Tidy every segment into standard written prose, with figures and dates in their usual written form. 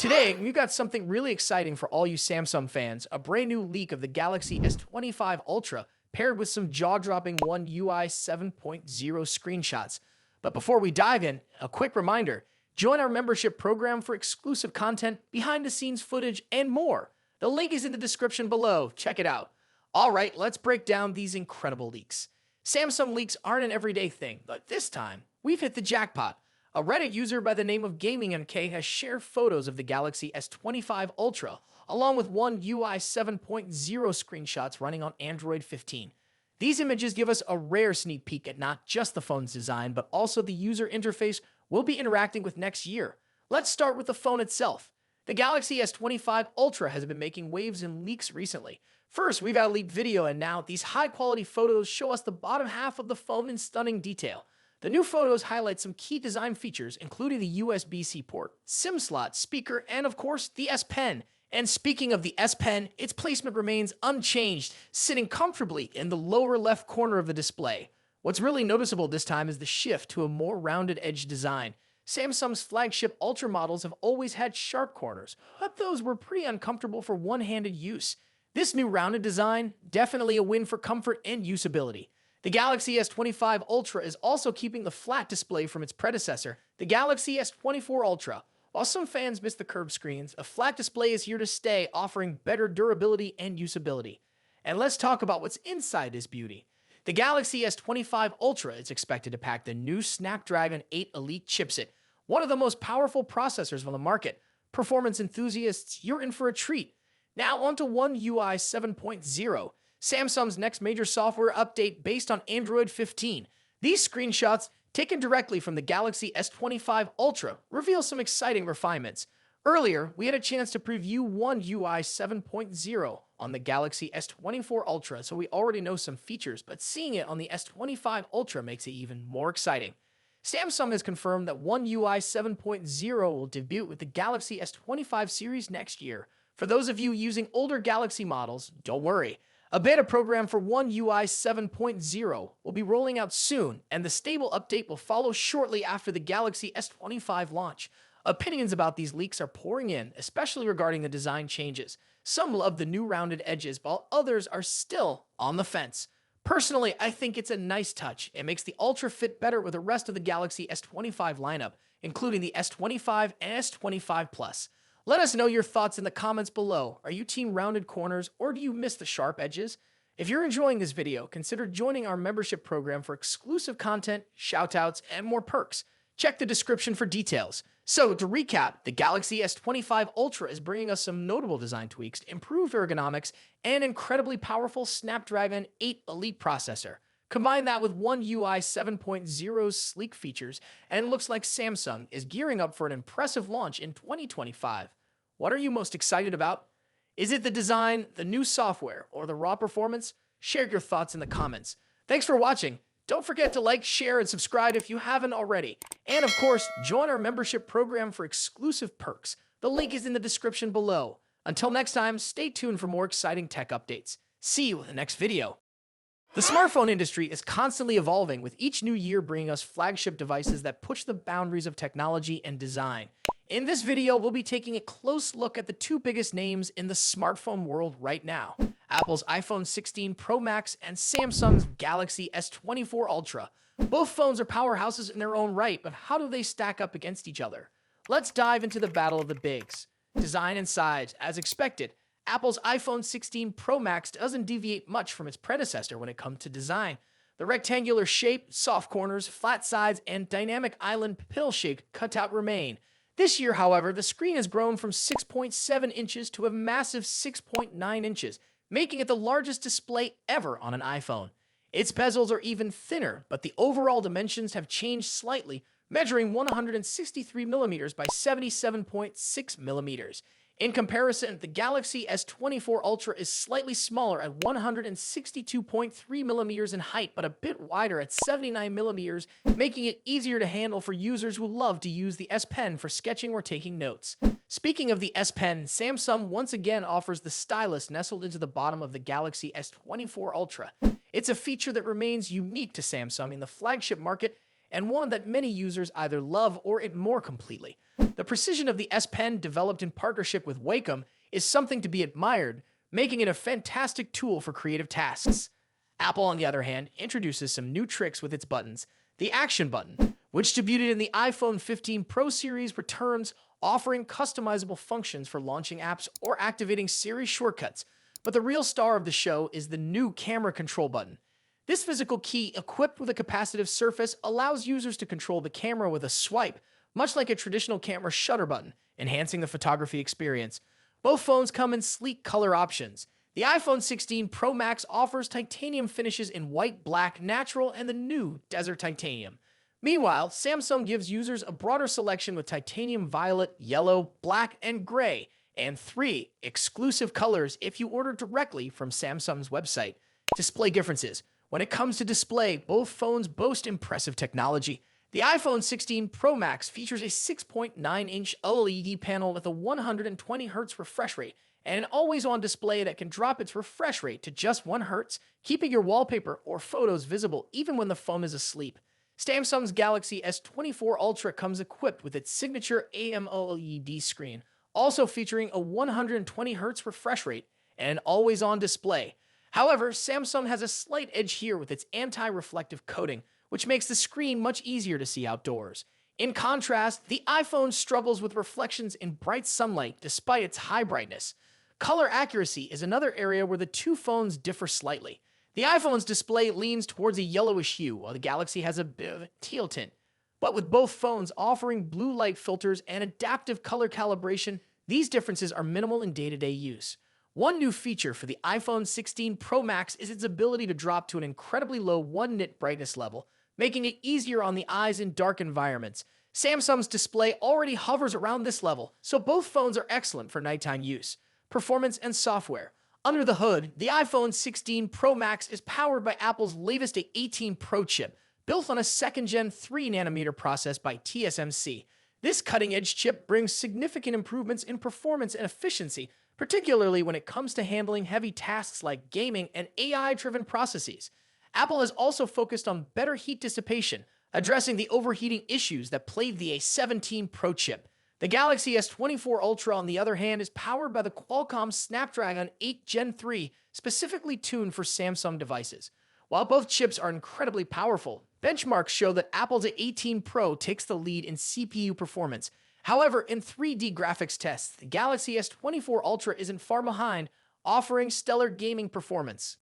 Today, we've got something really exciting for all you Samsung fans, a brand new leak of the Galaxy S25 Ultra paired with some jaw-dropping One UI 7.0 screenshots. But before we dive in, a quick reminder, join our membership program for exclusive content, behind-the-scenes footage, and more. The link is in the description below. Check it out. All right, let's break down these incredible leaks. Samsung leaks aren't an everyday thing, but this time, we've hit the jackpot. A Reddit user by the name of GamingMK has shared photos of the Galaxy S25 Ultra, along with One UI 7.0 screenshots running on Android 15. These images give us a rare sneak peek at not just the phone's design, but also the user interface we'll be interacting with next year. Let's start with the phone itself. The Galaxy S25 Ultra has been making waves in leaks recently. First, we've had a leaked video, and now these high-quality photos show us the bottom half of the phone in stunning detail. The new photos highlight some key design features, including the USB-C port, SIM slot, speaker, and of course, the S Pen. And speaking of the S Pen, its placement remains unchanged, sitting comfortably in the lower left corner of the display. What's really noticeable this time is the shift to a more rounded edge design. Samsung's flagship Ultra models have always had sharp corners, but those were pretty uncomfortable for one-handed use. This new rounded design, definitely a win for comfort and usability. The Galaxy S25 Ultra is also keeping the flat display from its predecessor, the Galaxy S24 Ultra. While some fans miss the curved screens, a flat display is here to stay, offering better durability and usability. And let's talk about what's inside this beauty. The Galaxy S25 Ultra is expected to pack the new Snapdragon 8 Elite chipset, one of the most powerful processors on the market. Performance enthusiasts, you're in for a treat. Now onto One UI 7.0. Samsung's next major software update based on Android 15. These screenshots, taken directly from the Galaxy S25 Ultra, reveal some exciting refinements. Earlier, we had a chance to preview One UI 7.0 on the Galaxy S24 Ultra, so we already know some features, but seeing it on the S25 Ultra makes it even more exciting. Samsung has confirmed that One UI 7.0 will debut with the Galaxy S25 series next year. For those of you using older Galaxy models, don't worry. A beta program for One UI 7.0 will be rolling out soon, and the stable update will follow shortly after the Galaxy S25 launch. Opinions about these leaks are pouring in, especially regarding the design changes. Some love the new rounded edges, while others are still on the fence. Personally, I think it's a nice touch. It makes the Ultra fit better with the rest of the Galaxy S25 lineup, including the S25 and S25 Plus. Let us know your thoughts in the comments below. Are you team rounded corners, or do you miss the sharp edges? If you're enjoying this video, consider joining our membership program for exclusive content, shoutouts, and more perks. Check the description for details. So, to recap, the Galaxy S25 Ultra is bringing us some notable design tweaks, improved ergonomics, and incredibly powerful Snapdragon 8 Elite processor. Combine that with One UI 7.0's sleek features, and it looks like Samsung is gearing up for an impressive launch in 2025. What are you most excited about? Is it the design, the new software, or the raw performance? Share your thoughts in the comments. Thanks for watching. Don't forget to like, share, and subscribe if you haven't already. And of course, join our membership program for exclusive perks. The link is in the description below. Until next time, stay tuned for more exciting tech updates. See you in the next video. The smartphone industry is constantly evolving, with each new year bringing us flagship devices that push the boundaries of technology and design. In this video, we'll be taking a close look at the two biggest names in the smartphone world right now: Apple's iPhone 16 Pro Max and Samsung's Galaxy S24 Ultra. Both phones are powerhouses in their own right, but how do they stack up against each other? Let's dive into the battle of the bigs. Design and size. As expected, Apple's iPhone 16 Pro Max doesn't deviate much from its predecessor when it comes to design. The rectangular shape, soft corners, flat sides, and dynamic island pill-shaped cutout remain. This year, however, the screen has grown from 6.7 inches to a massive 6.9 inches, making it the largest display ever on an iPhone. Its bezels are even thinner, but the overall dimensions have changed slightly, measuring 163 millimeters by 77.6 millimeters. In comparison, the Galaxy S24 Ultra is slightly smaller at 162.3 millimeters in height, but a bit wider at 79 millimeters, making it easier to handle for users who love to use the S Pen for sketching or taking notes. Speaking of the S Pen, Samsung once again offers the stylus nestled into the bottom of the Galaxy S24 Ultra. It's a feature that remains unique to Samsung in the flagship market, and one that many users either love or ignore completely. The precision of the S Pen, developed in partnership with Wacom, is something to be admired, making it a fantastic tool for creative tasks. Apple, on the other hand, introduces some new tricks with its buttons. The Action button, which debuted in the iPhone 15 Pro series, returns, offering customizable functions for launching apps or activating Siri shortcuts. But the real star of the show is the new camera control button. This physical key, equipped with a capacitive surface, allows users to control the camera with a swipe, much like a traditional camera shutter button, enhancing the photography experience. Both phones come in sleek color options. The iPhone 16 Pro Max offers titanium finishes in white, black, natural, and the new Desert Titanium. Meanwhile, Samsung gives users a broader selection with titanium violet, yellow, black, and gray, and 3 exclusive colors if you order directly from Samsung's website. Display differences. When it comes to display, both phones boast impressive technology. The iPhone 16 Pro Max features a 6.9-inch OLED panel with a 120Hz refresh rate and an always-on display that can drop its refresh rate to just 1 Hz, keeping your wallpaper or photos visible even when the phone is asleep. Samsung's Galaxy S25 Ultra comes equipped with its signature AMOLED screen, also featuring a 120Hz refresh rate and an always-on display. However, Samsung has a slight edge here with its anti-reflective coating, which makes the screen much easier to see outdoors. In contrast, the iPhone struggles with reflections in bright sunlight despite its high brightness. Color accuracy is another area where the two phones differ slightly. The iPhone's display leans towards a yellowish hue, while the Galaxy has a bit of a teal tint. But with both phones offering blue light filters and adaptive color calibration, these differences are minimal in day-to-day use. One new feature for the iPhone 16 Pro Max is its ability to drop to an incredibly low 1-nit brightness level, making it easier on the eyes in dark environments. Samsung's display already hovers around this level, so both phones are excellent for nighttime use. Performance and software. Under the hood, the iPhone 16 Pro Max is powered by Apple's latest A18 Pro chip, built on a second-gen 3nm process by TSMC. This cutting-edge chip brings significant improvements in performance and efficiency, particularly when it comes to handling heavy tasks like gaming and AI-driven processes. Apple has also focused on better heat dissipation, addressing the overheating issues that plagued the A17 Pro chip. The Galaxy S25 Ultra, on the other hand, is powered by the Qualcomm Snapdragon 8 Gen 3, specifically tuned for Samsung devices. While both chips are incredibly powerful, benchmarks show that Apple's A18 Pro takes the lead in CPU performance. However, in 3D graphics tests, the Galaxy S25 Ultra isn't far behind, offering stellar gaming performance.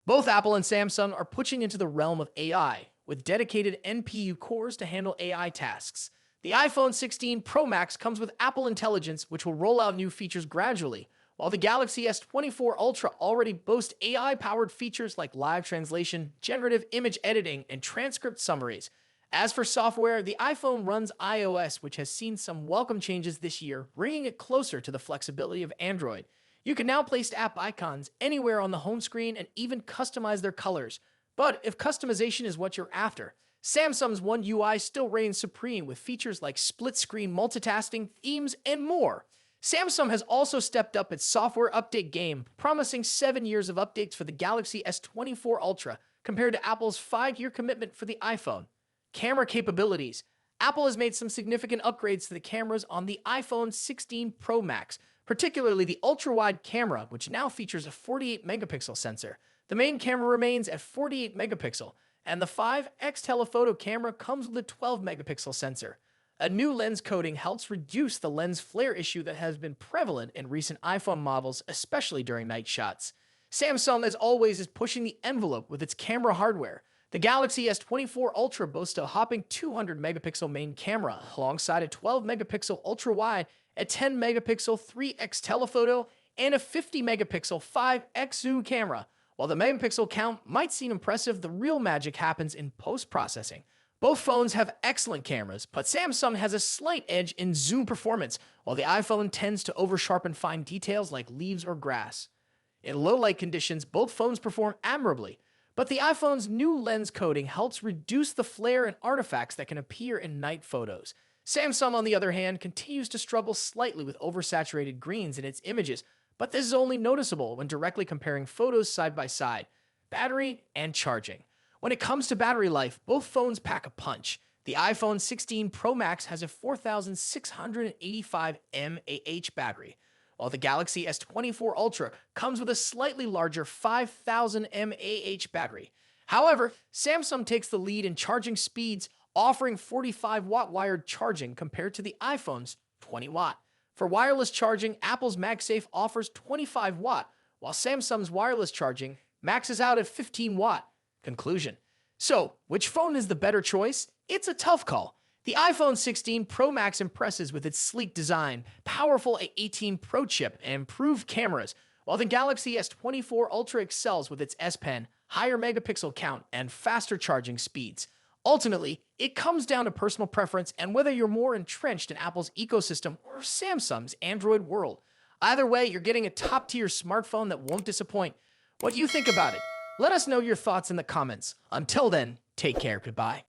Both Apple and Samsung are pushing into the realm of AI, with dedicated NPU cores to handle AI tasks. The iPhone 16 Pro Max comes with Apple Intelligence, which will roll out new features gradually, while the Galaxy S25 Ultra already boasts AI-powered features like live translation, generative image editing, and transcript summaries. As for software, the iPhone runs iOS, which has seen some welcome changes this year, bringing it closer to the flexibility of Android. You can now place app icons anywhere on the home screen and even customize their colors. But if customization is what you're after, Samsung's One UI still reigns supreme with features like split-screen multitasking, themes, and more. Samsung has also stepped up its software update game, promising 7 years of updates for the Galaxy S25 Ultra compared to Apple's 5-year commitment for the iPhone. Camera capabilities. Apple has made some significant upgrades to the cameras on the iPhone 16 Pro Max, particularly the ultra-wide camera, which now features a 48-megapixel sensor. The main camera remains at 48 megapixel, and the 5x telephoto camera comes with a 12-megapixel sensor. A new lens coating helps reduce the lens flare issue that has been prevalent in recent iPhone models, especially during night shots. Samsung, as always, is pushing the envelope with its camera hardware. The Galaxy S25 Ultra boasts a hopping 200-megapixel main camera, alongside a 12-megapixel ultra-wide, a 10-megapixel 3x telephoto, and a 50-megapixel 5x zoom camera. While the megapixel count might seem impressive, the real magic happens in post-processing. Both phones have excellent cameras, but Samsung has a slight edge in zoom performance, while the iPhone tends to over-sharpen fine details like leaves or grass. In low-light conditions, both phones perform admirably, but the iPhone's new lens coating helps reduce the flare and artifacts that can appear in night photos. Samsung, on the other hand, continues to struggle slightly with oversaturated greens in its images, but this is only noticeable when directly comparing photos side by side. Battery and charging. When it comes to battery life, both phones pack a punch. The iPhone 16 Pro Max has a 4,685 mAh battery, while the Galaxy S24 Ultra comes with a slightly larger 5,000 mAh battery. However, Samsung takes the lead in charging speeds, offering 45-watt wired charging compared to the iPhone's 20-watt. For wireless charging, Apple's MagSafe offers 25-watt, while Samsung's wireless charging maxes out at 15-watt. Conclusion. So, which phone is the better choice? It's a tough call. The iPhone 16 Pro Max impresses with its sleek design, powerful A18 Pro chip, and improved cameras, while the Galaxy S24 Ultra excels with its S Pen, higher megapixel count, and faster charging speeds. Ultimately, it comes down to personal preference and whether you're more entrenched in Apple's ecosystem or Samsung's Android world. Either way, you're getting a top-tier smartphone that won't disappoint. What do you think about it? Let us know your thoughts in the comments. Until then, take care. Goodbye.